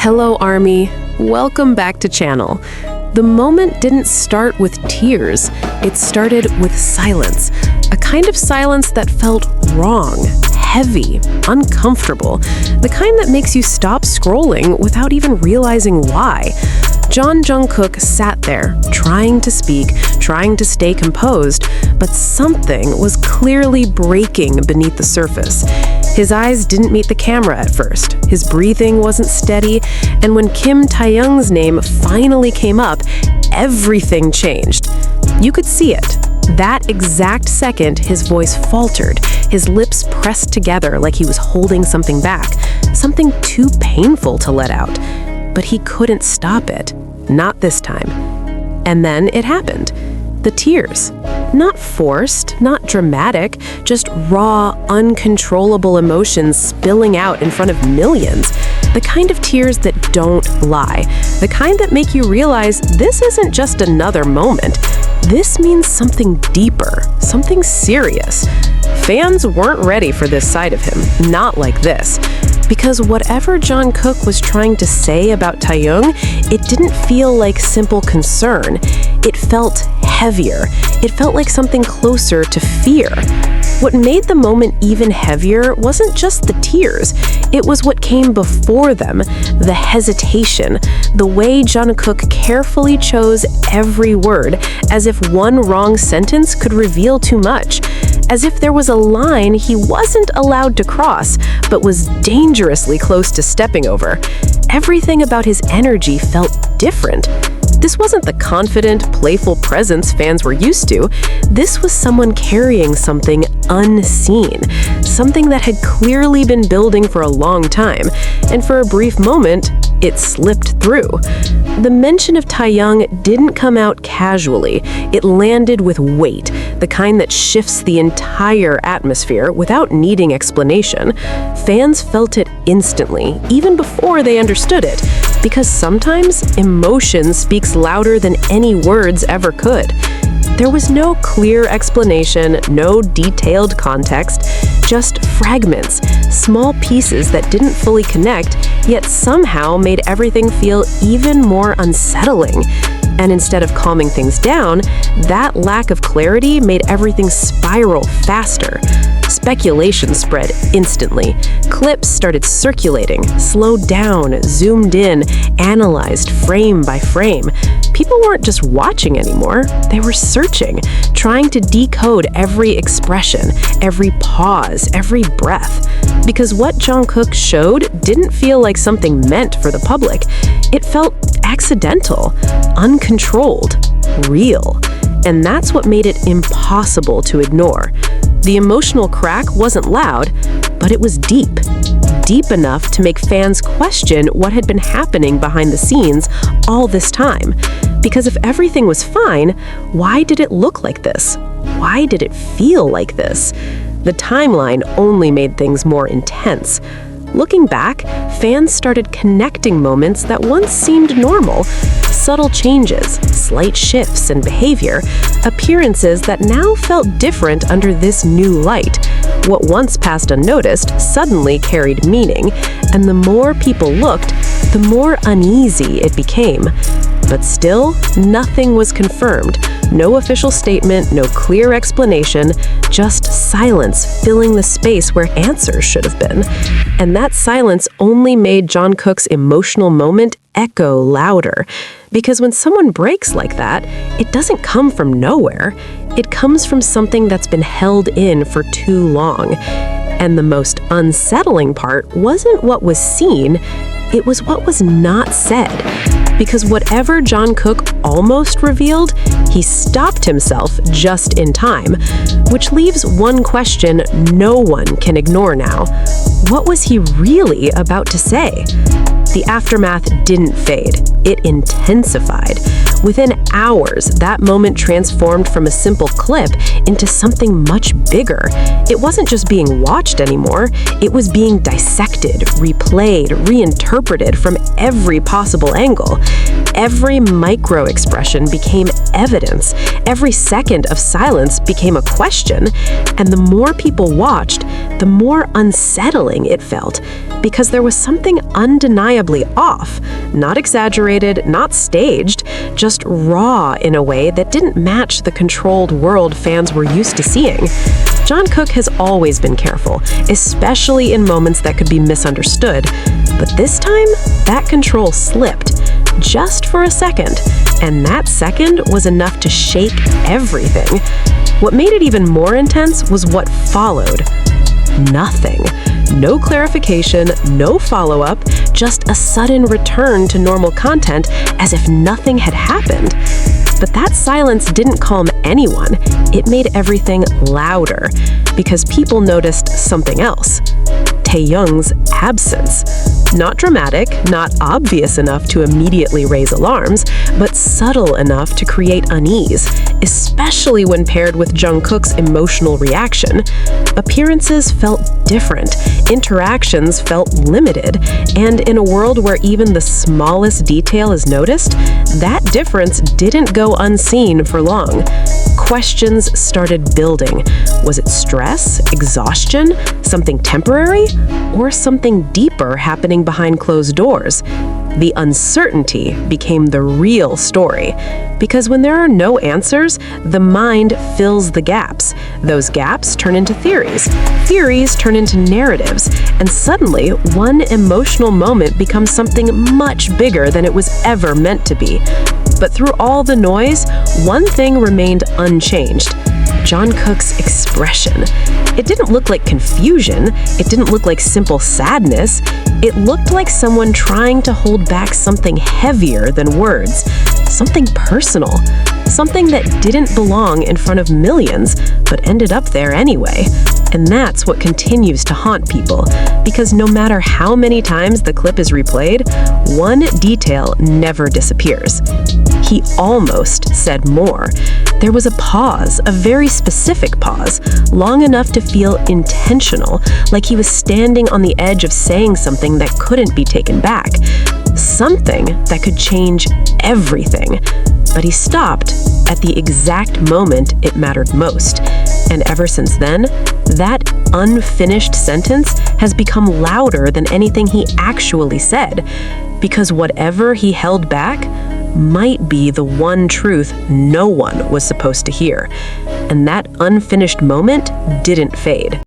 Hello, Army. Welcome back to channel. The moment didn't start with tears. It started with silence. A kind of silence that felt wrong, heavy, uncomfortable. The kind that makes you stop scrolling without even realizing why. Jungkook sat there, trying to speak, trying to stay composed, but something was clearly breaking beneath the surface. His eyes didn't meet the camera at first, his breathing wasn't steady, and when Taehyung's name finally came up, everything changed. You could see it. That exact second, his voice faltered, his lips pressed together like he was holding something back, something too painful to let out. But he couldn't stop it. Not this time. And then it happened. The tears. Not forced, not dramatic, just raw, uncontrollable emotions spilling out in front of millions. The kind of tears that don't lie. The kind that make you realize this isn't just another moment. This means something deeper, something serious. Fans weren't ready for this side of him, not like this. Because whatever Jungkook was trying to say about Taehyung, it didn't feel like simple concern. It felt heavier. It felt like something closer to fear. What made the moment even heavier wasn't just the tears. It was what came before them, the hesitation, the way Jungkook carefully chose every word, as if one wrong sentence could reveal too much, as if there was a line he wasn't allowed to cross, but was dangerously close to stepping over. Everything about his energy felt different. This wasn't the confident, playful presence fans were used to. This was someone carrying something unseen, something that had clearly been building for a long time, and for a brief moment, it slipped through. The mention of Taehyung didn't come out casually. It landed with weight, the kind that shifts the entire atmosphere without needing explanation. Fans felt it instantly, even before they understood it, because sometimes emotion speaks louder than any words ever could. There was no clear explanation, no detailed context, just fragments, small pieces that didn't fully connect, yet somehow made everything feel even more unsettling. And instead of calming things down, that lack of clarity made everything spiral faster. Speculation spread instantly. Clips started circulating, slowed down, zoomed in, analyzed frame by frame. People weren't just watching anymore, they were searching, trying to decode every expression, every pause, every breath. Because what Jungkook showed didn't feel like something meant for the public. It felt accidental, uncontrolled, real. And that's what made it impossible to ignore. The emotional crack wasn't loud, but it was deep. Deep enough to make fans question what had been happening behind the scenes all this time. Because if everything was fine, why did it look like this? Why did it feel like this? The timeline only made things more intense. Looking back, fans started connecting moments that once seemed normal. Subtle changes, slight shifts in behavior, appearances that now felt different under this new light. What once passed unnoticed suddenly carried meaning, and the more people looked, the more uneasy it became. But still, nothing was confirmed. No official statement, no clear explanation, just silence filling the space where answers should have been. And that silence only made Jungkook's emotional moment echo louder. Because when someone breaks like that, it doesn't come from nowhere. It comes from something that's been held in for too long. And the most unsettling part wasn't what was seen, it was what was not said. Because whatever Jungkook almost revealed, he stopped himself just in time, which leaves one question no one can ignore now. What was he really about to say? The aftermath didn't fade, it intensified. Within hours, that moment transformed from a simple clip into something much bigger. It wasn't just being watched anymore, it was being dissected, replayed, reinterpreted from every possible angle. Every micro-expression became evidence. Every second of silence became a question. And the more people watched, the more unsettling it felt, because there was something undeniably off, not exaggerated, not staged, just raw in a way that didn't match the controlled world fans were used to seeing. Jungkook has always been careful, especially in moments that could be misunderstood, but this time, that control slipped, just for a second, and that second was enough to shake everything. What made it even more intense was what followed. Nothing. No clarification, no follow-up, just a sudden return to normal content as if nothing had happened. But that silence didn't calm anyone. It made everything louder, because people noticed something else. Taehyung's absence. Not dramatic, not obvious enough to immediately raise alarms, but subtle enough to create unease, especially when paired with Jungkook's emotional reaction. Appearances felt different, interactions felt limited, and in a world where even the smallest detail is noticed, that difference didn't go unseen for long. Questions started building. Was it stress, exhaustion, something temporary, or something deeper happening behind closed doors? The uncertainty became the real story, because when there are no answers, the mind fills the gaps. Those gaps turn into theories. Theories turn into narratives, and suddenly, one emotional moment becomes something much bigger than it was ever meant to be. But through all the noise, one thing remained unchanged: Jungkook's expression. It didn't look like confusion. It didn't look like simple sadness. It looked like someone trying to hold back something heavier than words, something personal, something that didn't belong in front of millions, but ended up there anyway. And that's what continues to haunt people, because no matter how many times the clip is replayed, one detail never disappears. He almost said more. There was a pause, a very specific pause, long enough to feel intentional, like he was standing on the edge of saying something that couldn't be taken back, something that could change everything. But he stopped at the exact moment it mattered most. And ever since then, that unfinished sentence has become louder than anything he actually said, because whatever he held back might be the one truth no one was supposed to hear. And that unfinished moment didn't fade.